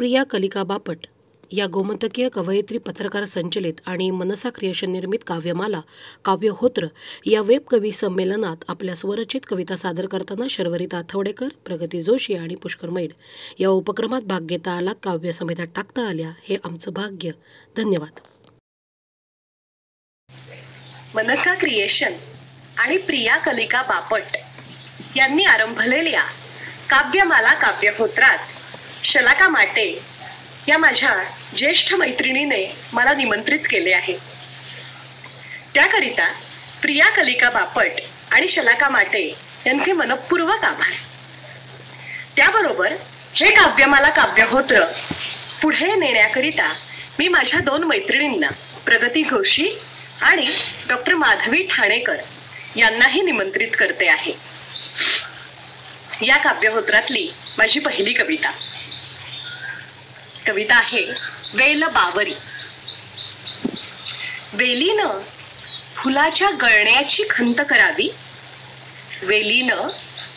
प्रिया कलिका बापट या गोमंतकीय कवयित्री, पत्रकार, संचलित आणि मनसा क्रिएशन निर्मित काव्यमाला काव्यहोत्र या वेब कवी संमेलनात आपल्या स्वरचित कविता सादर करताना शर्वरी ताथवडेकर, प्रगती जोशी आणि पुष्कर मैड या उपक्रमात भाग घेता आला, काव्य समित्यात टाकता आल्या, हे आमचं भाग्य. धन्यवाद. मनसा क्रिएशन आणि प्रिया कलिका बापट यांनी आरंभलेल्या काव्यमाला काव्यहोत्रात शलाका माटे या माझ्या ज्येष्ठ मैत्रिणीने मला निमंत्रित केले आहे. त्याकरिता प्रिया कलिका बापट आणि शलाका माटे यांचे मनपूर्वक आभार. त्याबरोबर हे काव्यमाला काव्यहोत्र पुढे नेण्याकरिता मी माझ्या 2 मैत्रिणींना, प्रगती जोशी आणि डॉक्टर माधवी ठाणेकर यांनाही निमंत्रित करते आहे. या काव्यहोत्रातली माझी पहिली कविता आहे वेल बावरी. वेलीनं फुलाच्या गळण्याची खंत करावी, वेलीनं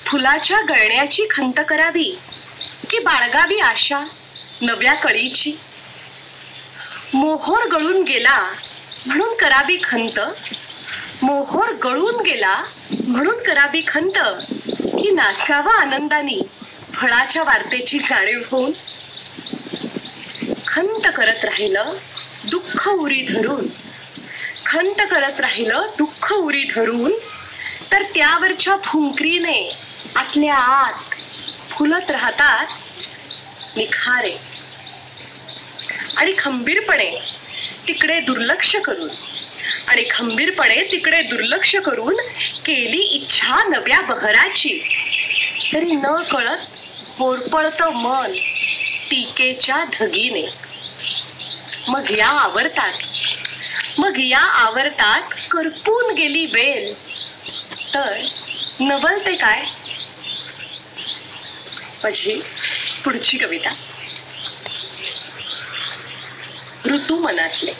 फुलाच्या गळण्याची खंत करावी, की बाळगावी आशा नव्या कळीची. मोहोर गळून गेला म्हणून करावी खंत, मोहोर गळून गेला म्हणून करावी खंत, की नाचावा आनंदानी फळाच्या वार्तेची जाणीव होऊन. खंत करत राहिलं दुःख उरी धरून, खंत करत राहिलं दुःख उरी धरून, तर त्यावरच्या फुंकरीने आतल्या आत फुलत राहतात निखारे. आणि खंबीरपणे तिकडे दुर्लक्ष करून केली इच्छा नव्या बहराची, तरी न कळत होरपळतं मन टीकेच्या धगीने. मग या आवरतात करपून गेली बेल, तर नवलते काय. माझी पुढची कविता ऋतू मनातले.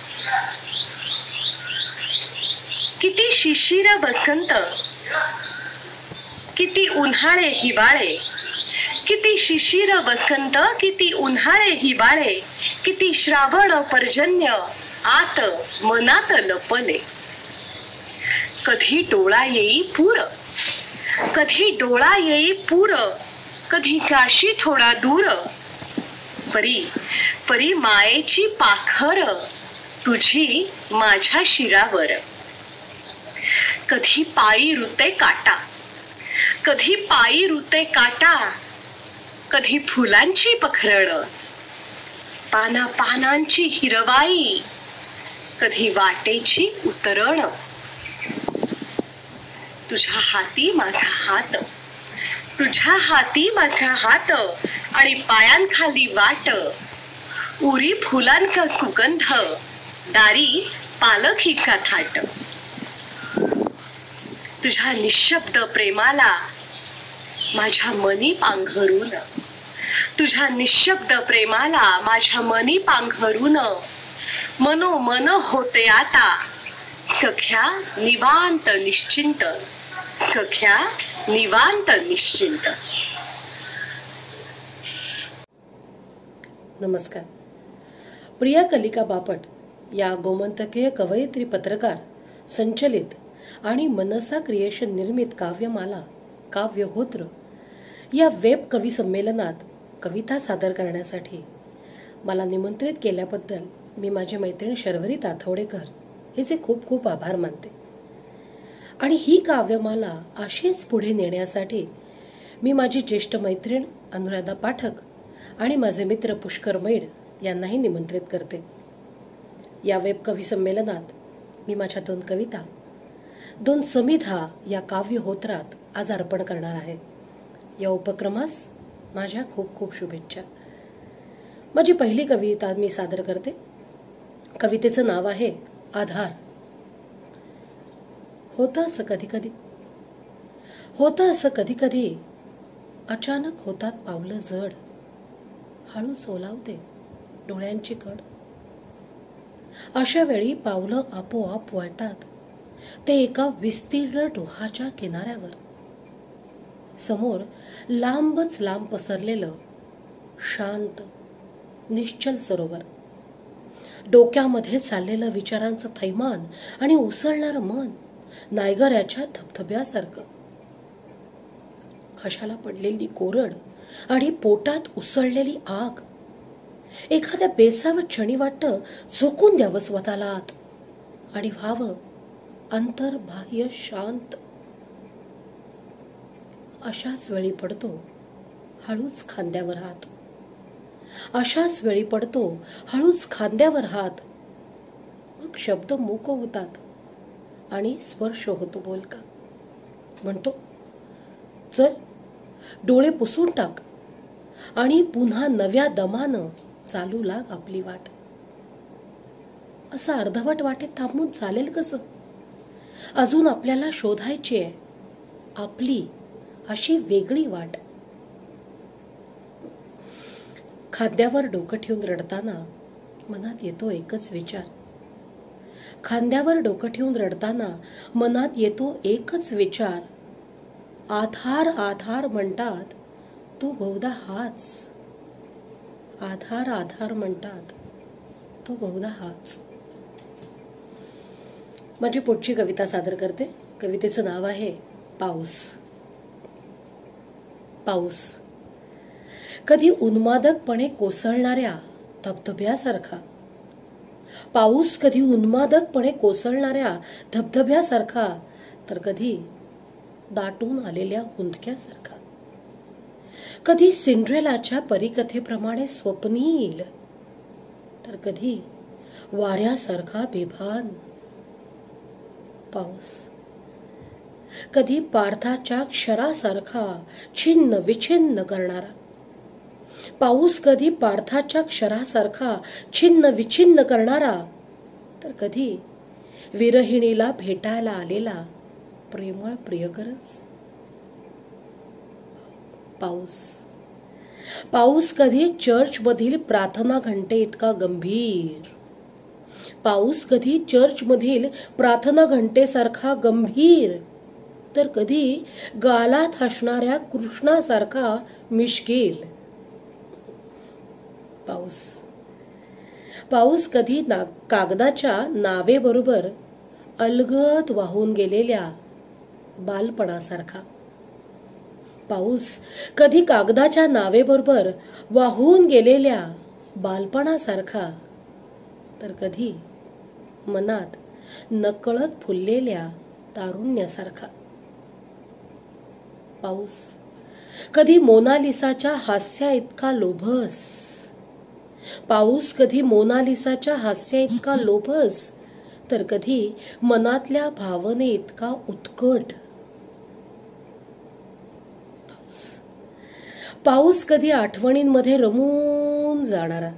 किती शिशिर वसंत, किती उन्हाळे हिवाळे, किती शिशिर वसंत, किती उन्हाळे हिवाळे, किती श्रावण पर्जन्य आत मनात लपले. कधी डोळा येई पूर, कधी डोळा येई पूर, कधी काशी थोडा दूर, परी मायेची पाखर तुझी माझ्या शिरावर. कधी पायी रुते काटा, कधी पायी रुते काटा, कधी फुलांची पखरण, पाना पानांची हिरवाई, कधी वाटेची उतरण. तुझ्या हाती माझा हात, तुझ्या हाती माझा हात, आणि पायांखाली वाट, उरी फुलांचा सुगंध, दारी पालखीचा थाट. तुझ्या निशब्द प्रेमाला माझ्या मनी पांघरून, तुझ्या निशब्द प्रेमाला माझ्या मनी पांघरून, मनोमन होते आता सख्या निवांत निश्चिंत, सख्या निवांत निश्चिंत. नमस्कार. प्रिया कलिका बापट या गोमंतकीय कवयित्री, पत्रकार, संचलित आणि मनसा क्रिएशन निर्मित काव्यमाला काव्यहोत्र या वेब कवी संमेलनात कविता सादर करण्यासाठी मला निमंत्रित केल्याबद्दल मी माझी मैत्रीण शर्वरी ताथवडेकर हिचे खूप खूप आभार मानते. आणि ही काव्यमाला अशीच पुढे नेण्यासाठी मी माझी ज्येष्ठ मैत्रीण अनुराधा पाठक आणि माझे मित्र पुष्कर मैड यांनाही निमंत्रित करते. या वेब कवी संमेलनात मी माझ्या 2 कविता, 2 समिधा या काव्यहोत्रात आज अर्पण करणार आहे. या उपक्रमास माझ्या खूप खूप शुभेच्छा. माझी पहिली कविता मी सादर करते. कवितेचं नाव आहे आधार. होतं असं कधी कधी अचानक होतात पावलं जड, हळूच ओलावते डोळ्यांची कड. अशा वेळी पावलं आपोआप वळतात ते एका विस्तीर्ण डोहाच्या किनाऱ्यावर. समोर लांबच लांब पसरलेलं शांत निश्चल सरोवर, डोक्यामध्ये चाललेलं विचारांचं थैमान आणि उसळणारं मन नायगराच्या धबधब्यासारखं, घशाला पडलेली कोरड आणि पोटात उसळलेली आग. एखाद्या बेसावं क्षणी वाटतं झोकून द्यावं स्वतःला आत आणि व्हावं अंतर्बाह्य शांत. अशाच वेळी पडतो हळूच खांद्यावर हात, अशाच वेळी पडतो हळूच खांद्यावर हात. मग शब्द मूक होतात आणि स्पर्श होतो बोलका. म्हणतो, चल डोळे पुसून टाक आणि पुन्हा नव्या दमानं चालू लाग आपली वाट. असं अर्धवट वाटेत थांबून चालेल कसं? अजून आपल्याला शोधायची आहे आपली अशी वेगळी वाट. खांद्यावर डोकं ठेवून रडताना मनात येतो एकच विचार. खांद्यावर डोकं ठेवून रडताना मनात येतो एकच विचार. आधार आधार म्हणतात तो बहुधा हाच. आधार आधार म्हणतात तो बहुधा हाच. माझी पुढची कविता सादर करते. कवितेचं नाव आहे पाऊस. पाऊस कधी उन्मादकपणे कोसळणाऱ्या धबधब्यासारखा, पाऊस कधी उन्मादकपणे कोसळणाऱ्या धबधब्यासारखा, तर कधी दाटून आलेल्या हुंदक्यासारखा, कधी सिंड्रेलाच्या परिकथेप्रमाणे स्वप्नील, तर कधी वाऱ्यासारखा बेभान. पाऊस कधी पार्थाच्या क्षरासारखा छिन्न विछिन्न करणारा, पाऊस कधी पार्थाच्या क्षरासारखा छिन्न विछिन्न करणारा, तर कधी विरहिणीला भेटायला आलेला प्रेमळ प्रियकरच. पाऊस पाऊस कधी चर्चमधील प्रार्थना घंटे इतका गंभीर, पाऊस कधी चर्चमधील प्रार्थना घंटेसारखा गंभीर, तर कधी गालात हसणाऱ्या कृष्णासारखा मिश्किल. पाऊस पाऊस कधी कागदाच्या नावेबरोबर अलगद वाहून गेलेल्या बालपणासारखा, पाऊस कधी कागदाच्या नावेबरोबर वाहून गेलेल्या बालपणासारखा, तर कधी मनात नकळत फुललेल्या तारुण्यासारखा. पाऊस कधी मोनालिसाच्या हास्या इतका लोभस, पाऊस कधी मोनालिसाच्या हास्या इतका लोभस, तर कधी मनातल्या भावने इतका उत्कट. पाऊस पाऊस कधी आठवणींमध्ये रमून जाणारा,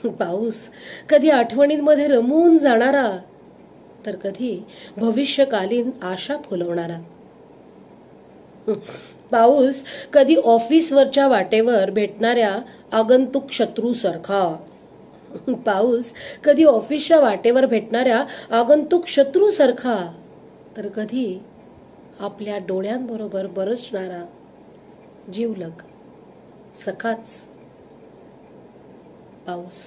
पाऊस कधी आठवणींमध्ये रमून जाणारा, तर कधी भविष्यकालीन आशा फुलवणारा. पाऊस कधी ऑफिसवरच्या वाटेवर भेटणाऱ्या आगंतुक शत्रूसारखा, पाऊस कधी ऑफिसच्या वाटेवर भेटणाऱ्या आगंतुक शत्रूसारखा, तर कधी आपल्या डोळ्यांबरोबर बरसणारा जीवलग सखाच. पाऊस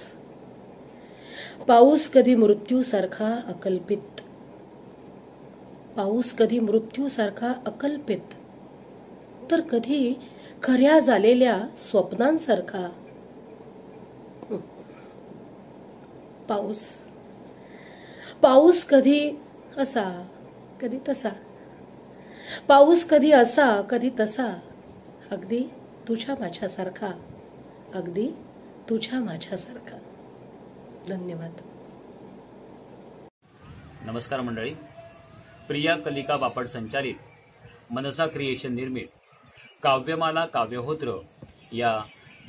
पाऊस कधी मृत्यूसारखा अकल्पित, पाऊस कधी मृत्यूसारखा अकल्पित, तर कधी खऱ्या झालेल्या स्वप्नांसारखा. पाऊस पाऊस कधी असा कधी तसा, पाऊस कधी असा कधी तसा, अगदी तुझ्या माझ्यासारखा, अगदी तुझ्या माझ्यासारखा. धन्यवाद. नमस्कार मंडळी. प्रिया कलिका बापट संचालित मनसा क्रिएशन निर्मित काव्यमाला काव्यहोत्र या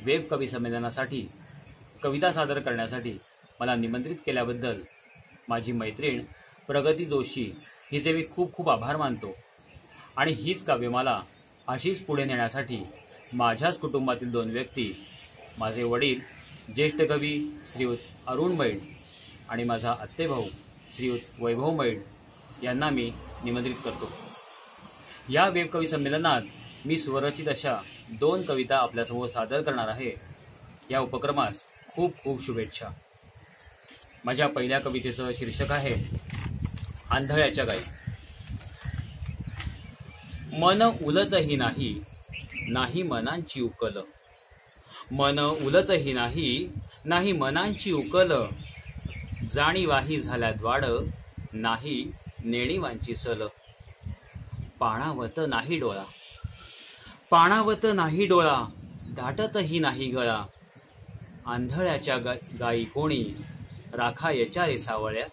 वेब कवी संमेलनासाठी कविता सादर करण्यासाठी मला निमंत्रित केल्याबद्दल माझी मैत्रीण प्रगती जोशी हिचे मी खूप खूप आभार मानतो. आणि हीच काव्यमाला अशीच पुढे नेण्यासाठी माझ्याच कुटुंबातील 2 व्यक्ती, माझे वडील ज्येष्ठ कवी श्रीयुत अरुण मैड आणि माझा आत्तेभाऊ श्रीयुत वैभव मैड यांना मी निमंत्रित करतो. या वेब कवी संमेलनात मी स्वरचित अशा 2 कविता आपल्यासमोर सादर करणार आहे. या उपक्रमास खूप खूप शुभेच्छा. माझ्या पहिल्या कवितेचं शीर्षक आहे आंधळ्याच्या गाई. मन उलतही नाही, नाही मनांची उकल. मन उलतही नाही, नाही मनांची उकल. जाणीवाही झाल्या द्वाड, नाही नेणीवांची सल. पाणावत नाही डोळा, पाणावत नाही डोळा. दाटतही नाही गळा. आंधळ्याच्या गाई कोणी, राखायच्या रे सावळ्या.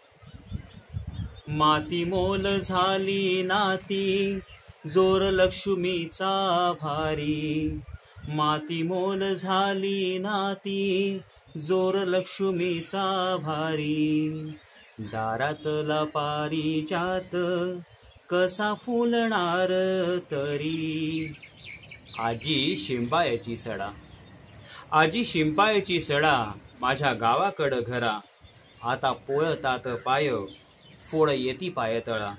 माती मोल झाली नाती, जोर लक्ष्मीचा भारी. माती मोल झाली नाती, जोर लक्ष्मीचा भारी. दारातला पारिजात, कसा फुलणार तरी. आजी शिंपायाची सडा, आजी शिंपायाची सडा. माझ्या गावाकडं घरा, आता पोळतात पाय, फोड येती पायतळा.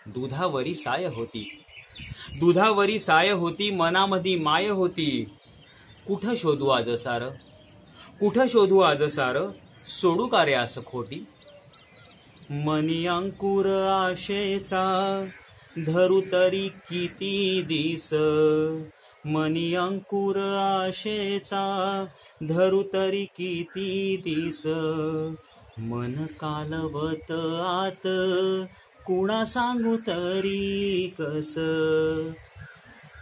दुधावरी साय होती, दुधावरी साय होती. मनामधी माय होती. कुठं शोधू आज सार, कुठं शोधू आज सार. सोडू का रे असं खोटी. मनी अंकुर आशेचा, धरू तरी किती दिस. मनी अंकुर आशेचा, धरू तरी किती दिस. मन कालवत आत, कुणा सांगू तरी कस.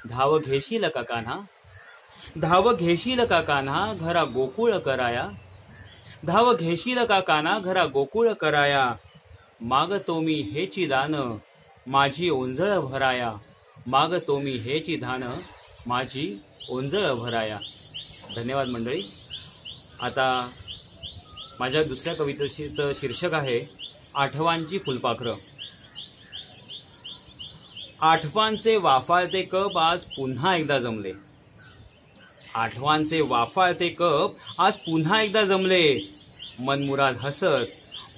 धाव घेशील का कान्हा, धाव घेशील का कान्हा. घरा गोकुळ कराया. धाव घेशील का कान्हा, घरा गोकुळ कराया. मागतो मी हेची दान, माझी ओंजळ भराया. मागतो मी हेची दान, माझी ओंजळ भराया. धन्यवाद मंडळी. आता माझ्या दुसऱ्या कवितेचं शीर्षक आहे आठवांची फुलपाखरं. आठवांचे वाफाळते कप आज पुन्हा एकदा जमले. आठवांचे वाफाळते कप आज पुन्हा एकदा जमले. मनमुराद हसत,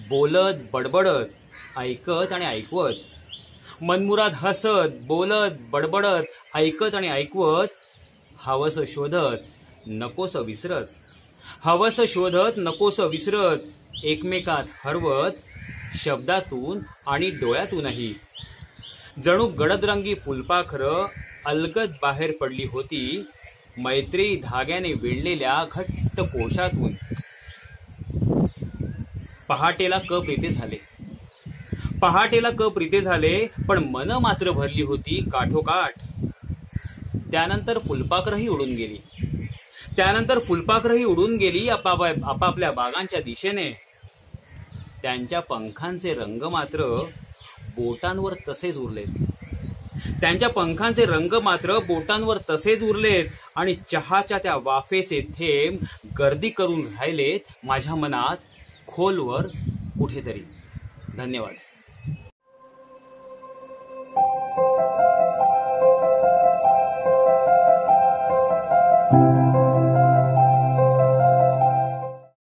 बोलत, बडबडत, ऐकत आणि ऐकवत. मनमुराद हसत, बोलत, बडबडत, ऐकत आणि ऐकवत. हवस शोधत, नकोस विसरत. हवस शोधत, नकोस विसरत. एकमेकात हरवत, शब्दातून आणि डोळ्यातूनही. जणू गडदरंगी फुलपाखरं अलगद बाहेर पडली होती, मैत्री धाग्याने विणलेल्या घट्ट कोशातून. पहाटेला कप रिते झाले, पहाटेला कप रिते झाले. पण मन मात्र भरली होती काठोकाठ. त्यानंतर फुलपाखरही उडून गेली, त्यानंतर फुलपाखरही उडून गेली आपापल्या बागांच्या दिशेने. त्यांच्या पंखांचे रंग मात्र बोटांवर तसेच उरलेत. त्यांच्या पंखांचे रंग मात्र बोटांवर तसेच उरलेत. आणि चहाच्या त्या वाफेचे थेंब गर्दी करून राहिलेत माझ्या मनात खोलवर कुठेतरी. धन्यवाद.